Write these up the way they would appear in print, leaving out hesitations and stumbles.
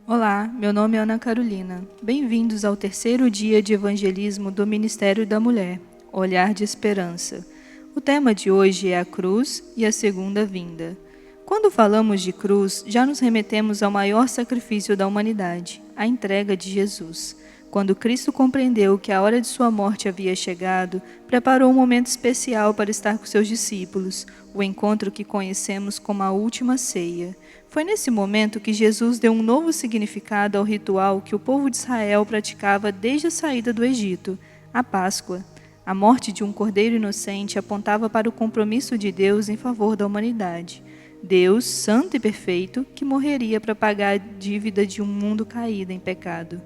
Olá, meu nome é Ana Carolina. Bem-vindos ao terceiro dia de evangelismo do Ministério da Mulher, Olhar de Esperança. O tema de hoje é a cruz e a segunda vinda. Quando falamos de cruz, já nos remetemos ao maior sacrifício da humanidade, a entrega de Jesus. Quando Cristo compreendeu que a hora de sua morte havia chegado, preparou um momento especial para estar com seus discípulos, o encontro que conhecemos como a última ceia. Foi nesse momento que Jesus deu um novo significado ao ritual que o povo de Israel praticava desde a saída do Egito, a Páscoa. A morte de um cordeiro inocente apontava para o compromisso de Deus em favor da humanidade. Deus, santo e perfeito, que morreria para pagar a dívida de um mundo caído em pecado.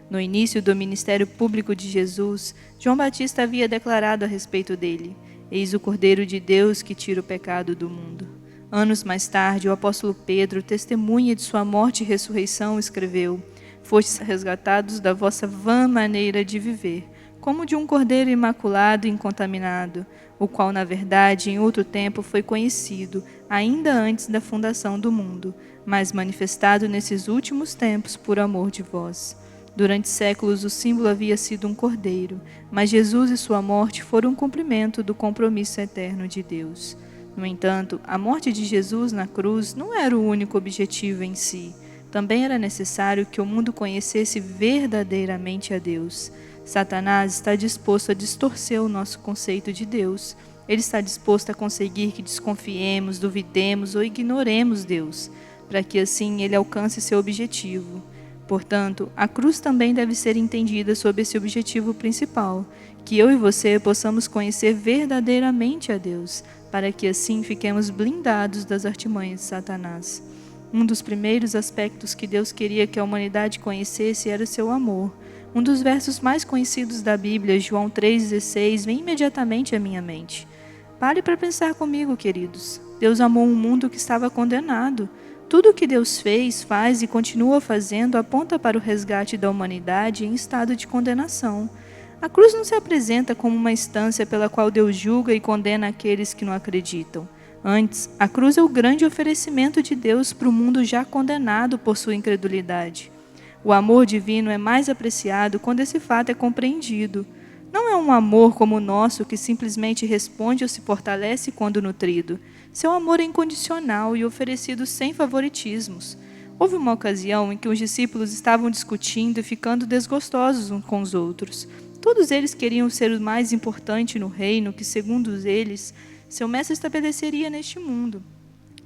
No início do ministério público de Jesus, João Batista havia declarado a respeito dele: "Eis o Cordeiro de Deus que tira o pecado do mundo." Anos mais tarde, o apóstolo Pedro, testemunha de sua morte e ressurreição, escreveu: "Fostes resgatados da vossa vã maneira de viver, como de um cordeiro imaculado e incontaminado, o qual, na verdade, em outro tempo foi conhecido, ainda antes da fundação do mundo, mas manifestado nesses últimos tempos por amor de vós." Durante séculos, o símbolo havia sido um cordeiro, mas Jesus e sua morte foram um cumprimento do compromisso eterno de Deus. No entanto, a morte de Jesus na cruz não era o único objetivo em si. Também era necessário que o mundo conhecesse verdadeiramente a Deus. Satanás está disposto a distorcer o nosso conceito de Deus. Ele está disposto a conseguir que desconfiemos, duvidemos ou ignoremos Deus, para que assim ele alcance seu objetivo. Portanto, a cruz também deve ser entendida sob esse objetivo principal, que eu e você possamos conhecer verdadeiramente a Deus, para que assim fiquemos blindados das artimanhas de Satanás. Um dos primeiros aspectos que Deus queria que a humanidade conhecesse era o seu amor. Um dos versos mais conhecidos da Bíblia, João 3,16, vem imediatamente à minha mente. Pare para pensar comigo, queridos. Deus amou um mundo que estava condenado. Tudo o que Deus fez, faz e continua fazendo aponta para o resgate da humanidade em estado de condenação. A cruz não se apresenta como uma instância pela qual Deus julga e condena aqueles que não acreditam. Antes, a cruz é o grande oferecimento de Deus para o mundo já condenado por sua incredulidade. O amor divino é mais apreciado quando esse fato é compreendido. Não é um amor como o nosso que simplesmente responde ou se fortalece quando nutrido. Seu amor é incondicional e oferecido sem favoritismos. Houve uma ocasião em que os discípulos estavam discutindo e ficando desgostosos uns com os outros. Todos eles queriam ser o mais importante no reino que, segundo eles, seu mestre estabeleceria neste mundo.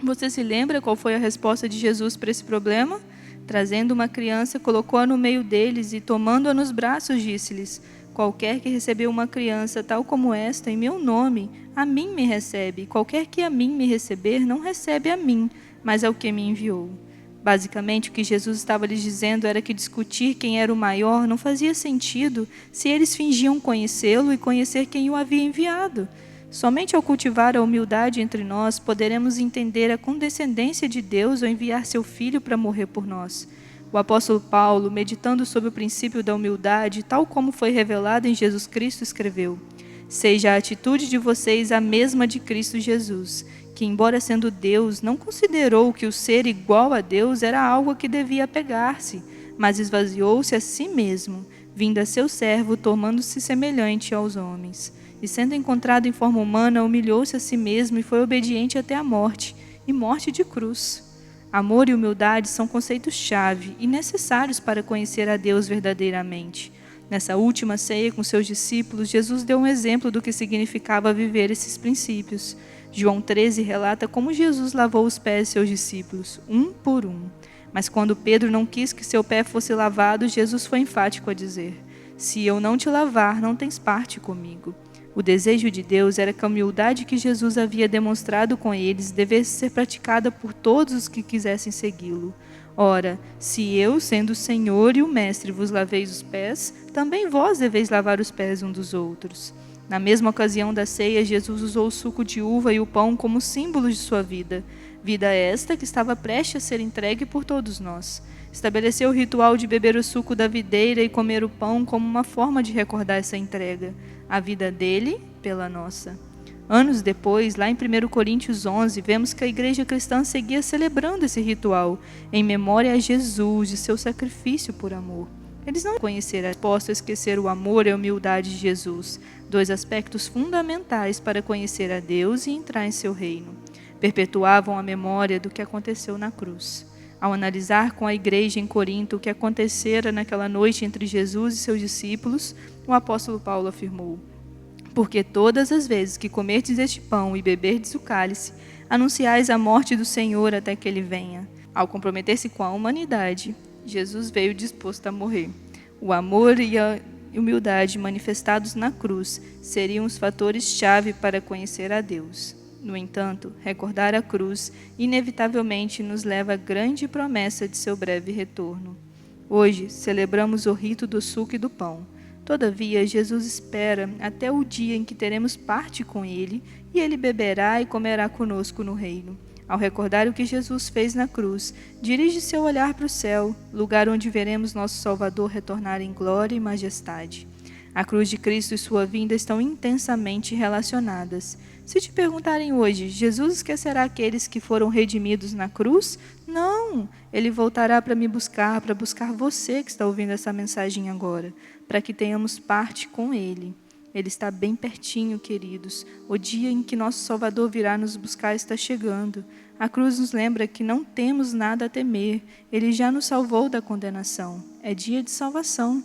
Você se lembra qual foi a resposta de Jesus para esse problema? Trazendo uma criança, colocou-a no meio deles e, tomando-a nos braços, disse-lhes: "Qualquer que recebeu uma criança tal como esta em meu nome, a mim me recebe. Qualquer que a mim me receber, não recebe a mim, mas ao que me enviou." Basicamente, o que Jesus estava lhes dizendo era que discutir quem era o maior não fazia sentido se eles fingiam conhecê-lo e conhecer quem o havia enviado. Somente ao cultivar a humildade entre nós, poderemos entender a condescendência de Deus ao enviar seu Filho para morrer por nós. O apóstolo Paulo, meditando sobre o princípio da humildade, tal como foi revelado em Jesus Cristo, escreveu: "Seja a atitude de vocês a mesma de Cristo Jesus, que, embora sendo Deus, não considerou que o ser igual a Deus era algo a que devia apegar-se, mas esvaziou-se a si mesmo, vindo a seu servo, tornando-se semelhante aos homens. E sendo encontrado em forma humana, humilhou-se a si mesmo e foi obediente até a morte, e morte de cruz." Amor e humildade são conceitos-chave e necessários para conhecer a Deus verdadeiramente. Nessa última ceia com seus discípulos, Jesus deu um exemplo do que significava viver esses princípios. João 13 relata como Jesus lavou os pés de seus discípulos, um por um. Mas quando Pedro não quis que seu pé fosse lavado, Jesus foi enfático a dizer: "Se eu não te lavar, não tens parte comigo." O desejo de Deus era que a humildade que Jesus havia demonstrado com eles devesse ser praticada por todos os que quisessem segui-lo. Ora, se eu, sendo o Senhor e o Mestre, vos laveis os pés, também vós deveis lavar os pés um dos outros. Na mesma ocasião da ceia, Jesus usou o suco de uva e o pão como símbolos de sua vida. Vida esta que estava prestes a ser entregue por todos nós. Estabeleceu o ritual de beber o suco da videira e comer o pão como uma forma de recordar essa entrega, a vida dele pela nossa. Anos depois, lá em 1 Coríntios 11, vemos que a igreja cristã seguia celebrando esse ritual, em memória a Jesus, de seu sacrifício por amor. Eles não conheceram dispostos a esquecer o amor e a humildade de Jesus, dois aspectos fundamentais para conhecer a Deus e entrar em seu reino. Perpetuavam a memória do que aconteceu na cruz. Ao analisar com a igreja em Corinto o que acontecera naquela noite entre Jesus e seus discípulos, o apóstolo Paulo afirmou: porque todas as vezes que comerdes este pão e beberdes o cálice, anunciais a morte do Senhor até que ele venha. Ao comprometer-se com a humanidade, Jesus veio disposto a morrer. O amor e a humildade manifestados na cruz seriam os fatores-chave para conhecer a Deus. No entanto, recordar a cruz inevitavelmente nos leva à grande promessa de seu breve retorno. Hoje, celebramos o rito do suco e do pão. Todavia, Jesus espera até o dia em que teremos parte com Ele, e Ele beberá e comerá conosco no reino. Ao recordar o que Jesus fez na cruz, dirige seu olhar para o céu, lugar onde veremos nosso Salvador retornar em glória e majestade. A cruz de Cristo e sua vinda estão intensamente relacionadas. Se te perguntarem hoje, Jesus esquecerá aqueles que foram redimidos na cruz? Não! Ele voltará para buscar você que está ouvindo essa mensagem agora, para que tenhamos parte com Ele. Ele está bem pertinho, queridos. O dia em que nosso Salvador virá nos buscar está chegando. A cruz nos lembra que não temos nada a temer. Ele já nos salvou da condenação. É dia de salvação.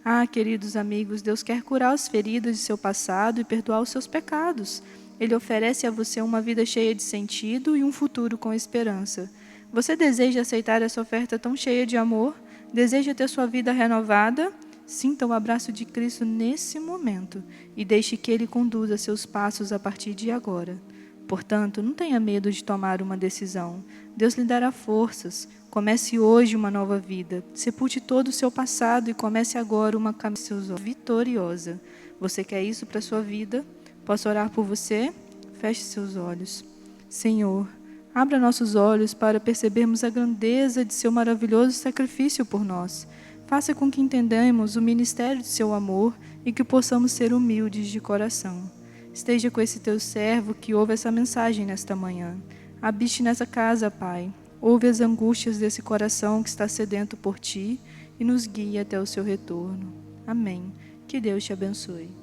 Ah, queridos amigos, Deus quer curar as feridas de seu passado e perdoar os seus pecados. Ele oferece a você uma vida cheia de sentido e um futuro com esperança. Você deseja aceitar essa oferta tão cheia de amor? Deseja ter sua vida renovada? Sinta o abraço de Cristo nesse momento e deixe que Ele conduza seus passos a partir de agora. Portanto, não tenha medo de tomar uma decisão. Deus lhe dará forças. Comece hoje uma nova vida. Sepulte todo o seu passado e comece agora uma caminhada vitoriosa. Você quer isso para a sua vida? Posso orar por você? Feche seus olhos. Senhor, abra nossos olhos para percebermos a grandeza de seu maravilhoso sacrifício por nós. Faça com que entendamos o ministério de seu amor e que possamos ser humildes de coração. Esteja com esse teu servo que ouve essa mensagem nesta manhã. Habite nessa casa, Pai. Ouve as angústias desse coração que está sedento por ti e nos guie até o seu retorno. Amém. Que Deus te abençoe.